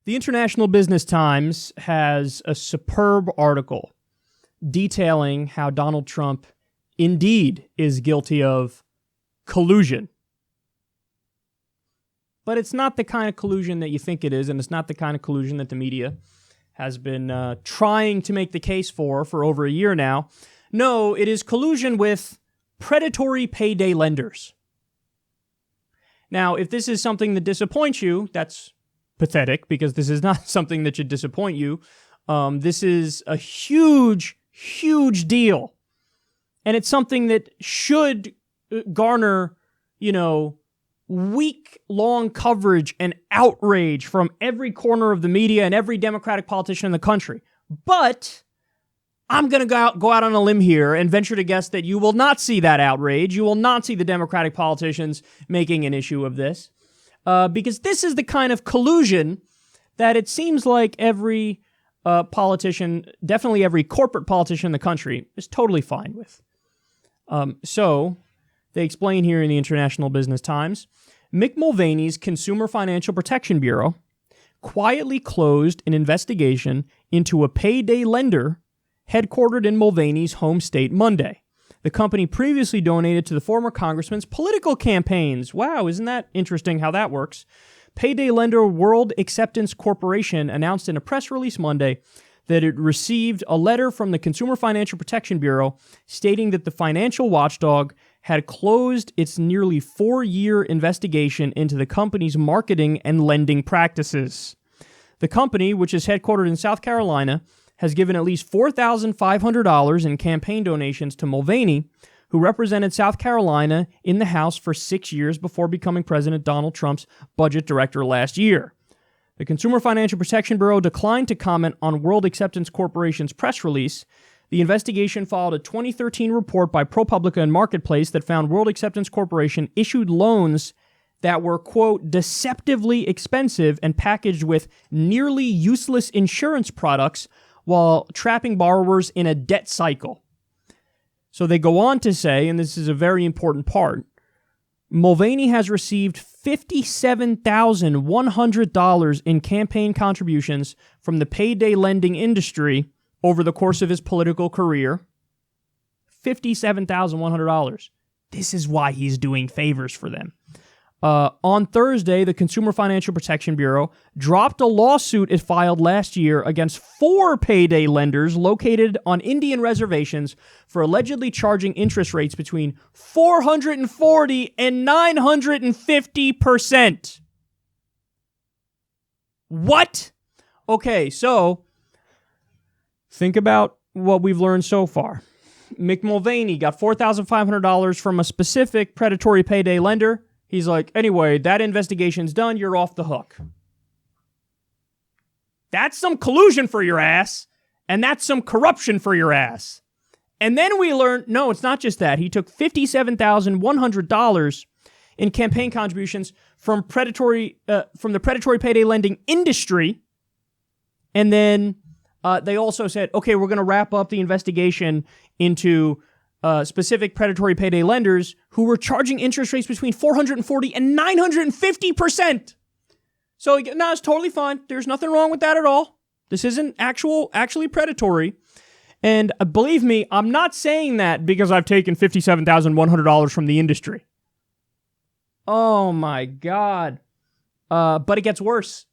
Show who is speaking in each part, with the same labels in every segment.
Speaker 1: The International Business Times has a superb article detailing how Donald Trump indeed is guilty of collusion. But it's not the kind of collusion that you think it is, and it's not the kind of collusion that the media has been trying to make the case for over a year now. No, it is collusion with predatory payday lenders. Now, if this is something that disappoints you, that's pathetic, because this is not something that should disappoint you. This is a huge, huge deal. And it's something that should garner, week-long coverage and outrage from every corner of the media and every Democratic politician in the country. But I'm going to go out on a limb here and venture to guess that you will not see that outrage. You will not see the Democratic politicians making an issue of this. Because this is the kind of collusion that it seems like every politician, definitely every corporate politician in the country, is totally fine with. So they explain here in the International Business Times, Mick Mulvaney's Consumer Financial Protection Bureau quietly closed an investigation into a payday lender headquartered in Mulvaney's home state Monday. The company previously donated to the former congressman's political campaigns. Wow, isn't that interesting how that works? Payday lender World Acceptance Corporation announced in a press release Monday that it received a letter from the Consumer Financial Protection Bureau stating that the financial watchdog had closed its nearly 4-year investigation into the company's marketing and lending practices. The company, which is headquartered in South Carolina, has given at least $4,500 in campaign donations to Mulvaney, who represented South Carolina in the House for 6 years before becoming President Donald Trump's budget director last year. The Consumer Financial Protection Bureau declined to comment on World Acceptance Corporation's press release. The investigation followed a 2013 report by ProPublica and Marketplace that found World Acceptance Corporation issued loans that were, quote, deceptively expensive and packaged with nearly useless insurance products while trapping borrowers in a debt cycle. So they go on to say, and this is a very important part, Mulvaney has received $57,100 in campaign contributions from the payday lending industry over the course of his political career. $57,100. This is why he's doing favors for them. On Thursday, the Consumer Financial Protection Bureau dropped a lawsuit it filed last year against 4 payday lenders located on Indian reservations for allegedly charging interest rates between 440 and 950%. What? Okay, so think about what we've learned so far. Mick Mulvaney got $4,500 from a specific predatory payday lender. He's like, anyway, that investigation's done. You're off the hook. That's some collusion for your ass, and that's some corruption for your ass. And then we learned, no, it's not just that. He took $57,100 in campaign contributions from the predatory payday lending industry, and then they also said, okay, we're going to wrap up the investigation into specific predatory payday lenders who were charging interest rates between 440 and 950%. So, no, it's totally fine. There's nothing wrong with that at all. This isn't actually predatory. And believe me, I'm not saying that because I've taken $57,100 from the industry. Oh, my God. But it gets worse.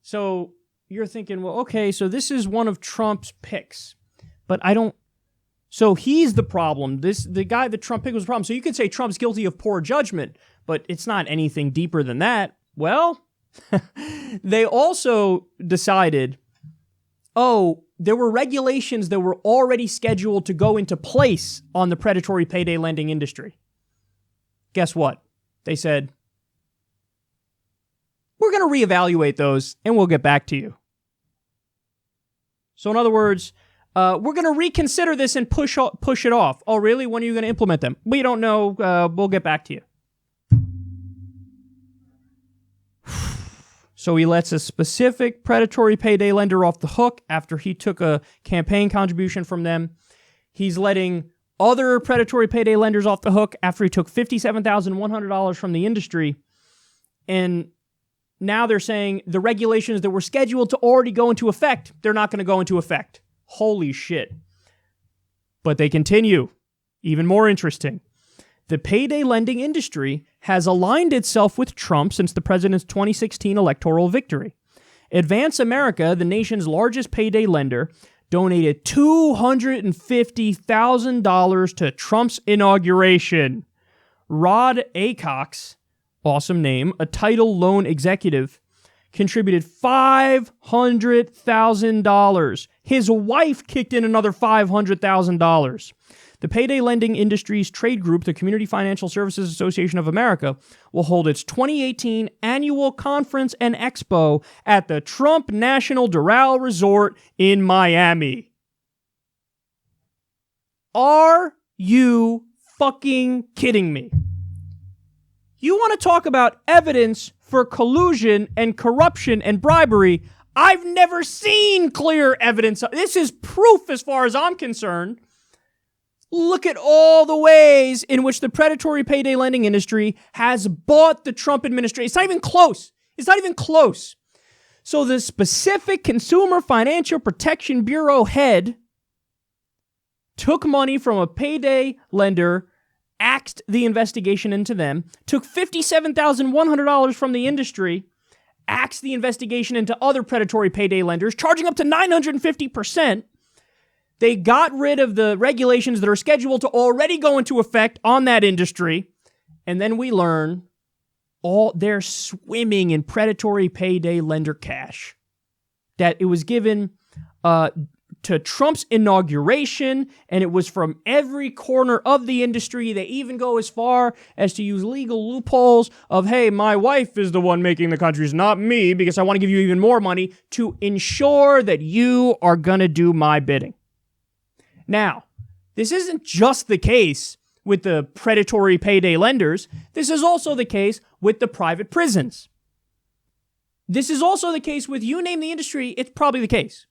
Speaker 1: So you're thinking, well, okay, so this is one of Trump's picks. But I don't... So he's the problem. The guy that Trump picked was the problem. So you could say Trump's guilty of poor judgment, but it's not anything deeper than that. Well, they also decided, there were regulations that were already scheduled to go into place on the predatory payday lending industry. Guess what? They said, we're going to reevaluate those and we'll get back to you. So in other words, we're going to reconsider this and push it off. Oh, really? When are you going to implement them? We don't know. We'll get back to you. So he lets a specific predatory payday lender off the hook after he took a campaign contribution from them. He's letting other predatory payday lenders off the hook after he took $57,100 from the industry. And now they're saying the regulations that were scheduled to already go into effect, they're not going to go into effect. Holy shit. But they continue. Even more interesting. The payday lending industry has aligned itself with Trump since the president's 2016 electoral victory. Advance America, the nation's largest payday lender, donated $250,000 to Trump's inauguration. Rod Acox, awesome name, a title loan executive, contributed $500,000. His wife kicked in another $500,000. The payday lending industry's trade group, the Community Financial Services Association of America, will hold its 2018 annual conference and expo at the Trump National Doral Resort in Miami. Are you fucking kidding me? You want to talk about evidence for collusion and corruption and bribery? I've never seen clear evidence. This is proof as far as I'm concerned. Look at all the ways in which the predatory payday lending industry has bought the Trump administration. It's not even close. It's not even close. So the specific Consumer Financial Protection Bureau head took money from a payday lender, axed the investigation into them, took $57,100 from the industry, axed the investigation into other predatory payday lenders, charging up to 950%. They got rid of the regulations that are scheduled to already go into effect on that industry. And then we learn they're swimming in predatory payday lender cash. That it was given to Trump's inauguration, and it was from every corner of the industry. They even go as far as to use legal loopholes of, hey, my wife is the one making the countries, not me, because I want to give you even more money to ensure that you are going to do my bidding. Now, this isn't just the case with the predatory payday lenders. This is also the case with the private prisons. This is also the case with, you name the industry, it's probably the case.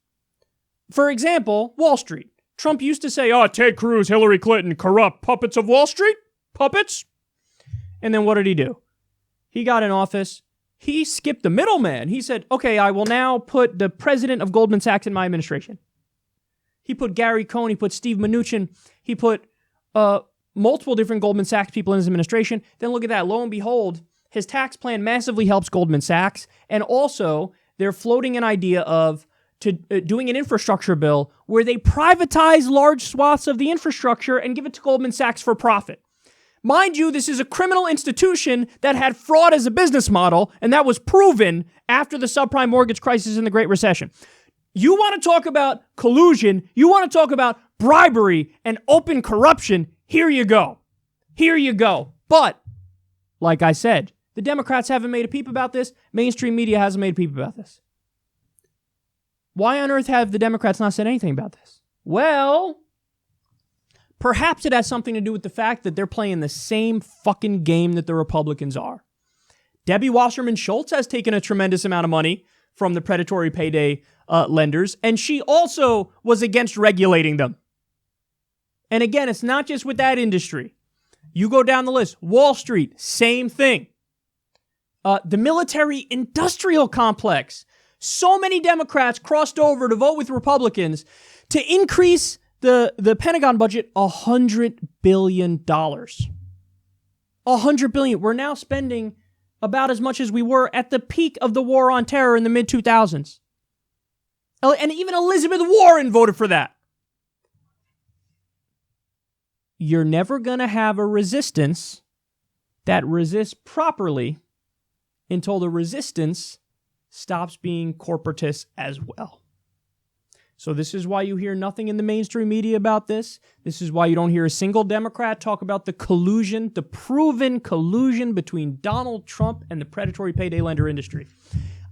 Speaker 1: For example, Wall Street. Trump used to say, Ted Cruz, Hillary Clinton, corrupt puppets of Wall Street? Puppets? And then what did he do? He got in office. He skipped the middleman. He said, okay, I will now put the president of Goldman Sachs in my administration. He put Gary Cohn, he put Steve Mnuchin, he put multiple different Goldman Sachs people in his administration. Then look at that, lo and behold, his tax plan massively helps Goldman Sachs. And also, they're floating an idea of doing an infrastructure bill where they privatize large swaths of the infrastructure and give it to Goldman Sachs for profit. Mind you, this is a criminal institution that had fraud as a business model, and that was proven after the subprime mortgage crisis and the Great Recession. You want to talk about collusion, you want to talk about bribery and open corruption, here you go. Here you go. But, like I said, the Democrats haven't made a peep about this. Mainstream media hasn't made a peep about this. Why on earth have the Democrats not said anything about this? Well, perhaps it has something to do with the fact that they're playing the same fucking game that the Republicans are. Debbie Wasserman Schultz has taken a tremendous amount of money from the predatory payday lenders, and she also was against regulating them. And again, it's not just with that industry. You go down the list. Wall Street, same thing. The military-industrial complex. So many Democrats crossed over to vote with Republicans to increase the Pentagon budget $100 billion. $100 billion. We're now spending about as much as we were at the peak of the war on terror in the mid-2000s. And even Elizabeth Warren voted for that. You're never going to have a resistance that resists properly until the resistance stops being corporatist as well. So this is why you hear nothing in the mainstream media about this. This is why you don't hear a single Democrat talk about the collusion, the proven collusion between Donald Trump and the predatory payday lender industry.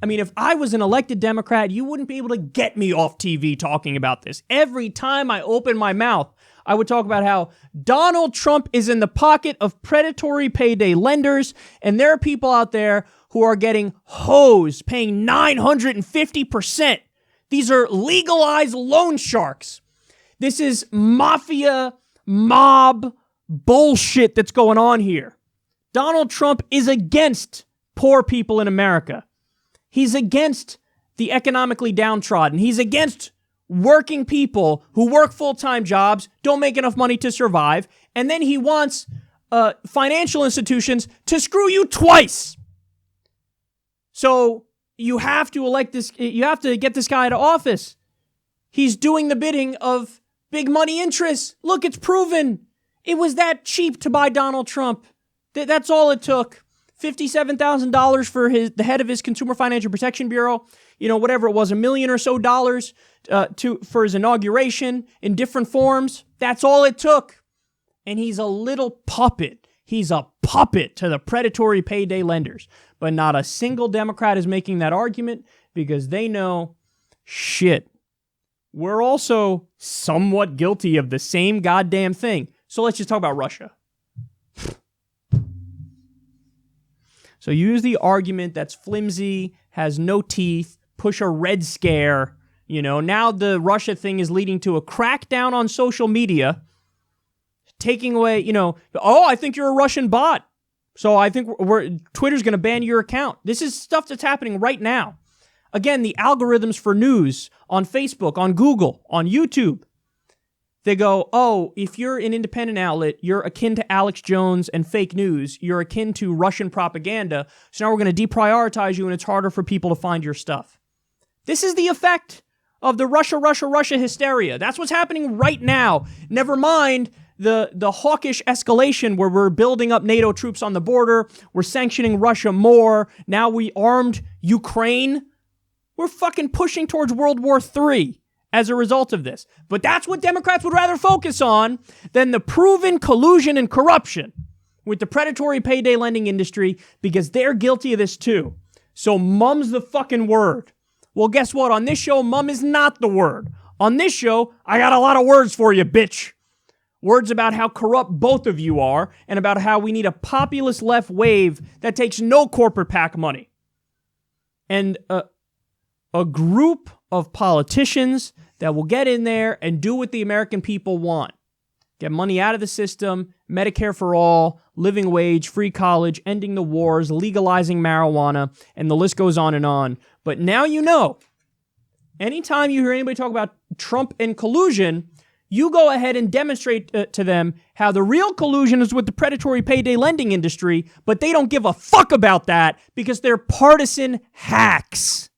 Speaker 1: I mean, if I was an elected Democrat, you wouldn't be able to get me off TV talking about this. Every time I open my mouth, I would talk about how Donald Trump is in the pocket of predatory payday lenders, and there are people out there who are getting hosed, paying 950%. These are legalized loan sharks. This is mafia, mob bullshit that's going on here. Donald Trump is against poor people in America. He's against the economically downtrodden. He's against working people who work full-time jobs, don't make enough money to survive, and then he wants financial institutions to screw you twice. So you have to elect this, you have to get this guy to office. He's doing the bidding of big money interests. Look, it's proven. It was that cheap to buy Donald Trump. That's all it took. $57,000 for the head of his Consumer Financial Protection Bureau. Whatever it was, $1 million or so for his inauguration in different forms. That's all it took. And he's a little puppet. He's a puppet to the predatory payday lenders. But not a single Democrat is making that argument because they know, shit, we're also somewhat guilty of the same goddamn thing. So let's just talk about Russia. So use the argument that's flimsy, has no teeth, push a red scare. Now the Russia thing is leading to a crackdown on social media, taking away, I think you're a Russian bot. So I think Twitter's going to ban your account. This is stuff that's happening right now. Again, the algorithms for news on Facebook, on Google, on YouTube, they go, oh, if you're an independent outlet, you're akin to Alex Jones and fake news. You're akin to Russian propaganda. So now we're going to deprioritize you and it's harder for people to find your stuff. This is the effect of the Russia hysteria. That's what's happening right now. Never mind the hawkish escalation where we're building up NATO troops on the border. We're sanctioning Russia more. Now we armed Ukraine. We're fucking pushing towards World War III as a result of this. But that's what Democrats would rather focus on than the proven collusion and corruption with the predatory payday lending industry because they're guilty of this too. So mum's the fucking word. Well, guess what? On this show, mum is not the word. On this show, I got a lot of words for you, bitch. Words about how corrupt both of you are and about how we need a populist left wave that takes no corporate PAC money. And a group of politicians that will get in there and do what the American people want. Get money out of the system, Medicare for all, living wage, free college, ending the wars, legalizing marijuana, and the list goes on and on. But now you know, anytime you hear anybody talk about Trump and collusion, you go ahead and demonstrate to them how the real collusion is with the predatory payday lending industry, but they don't give a fuck about that because they're partisan hacks.